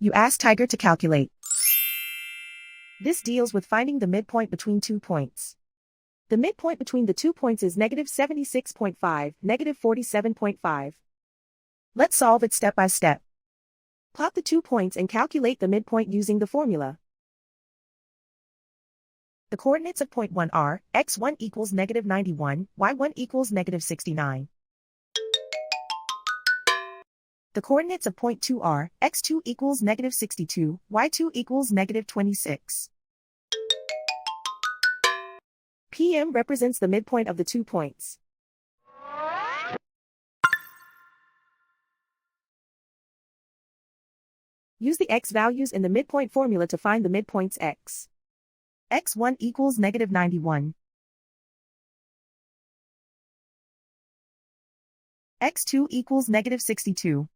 You ask Tiger to calculate. This deals with finding the midpoint between 2 points. The midpoint between the 2 points is -76.5, -47.5. Let's solve it step by step. Plot the 2 points and calculate the midpoint using the formula. The coordinates of point 1 are, x1 equals -91, y1 equals -69. The coordinates of point 2 are, x2 equals -62, y2 equals -26. PM represents the midpoint of the 2 points. Use the x values in the midpoint formula to find the midpoints x. x1 equals -91. x2 equals -62.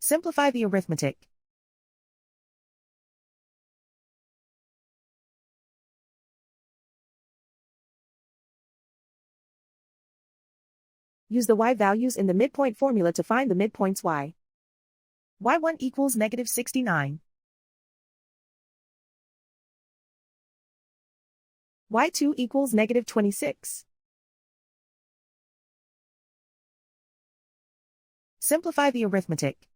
Simplify the arithmetic. Use the y values in the midpoint formula to find the midpoints y. y1 equals -69. y2 equals -26. Simplify the arithmetic.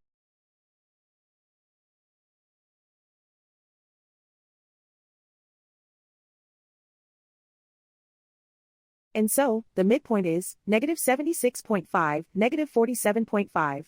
And so, the midpoint is -76.5, -47.5.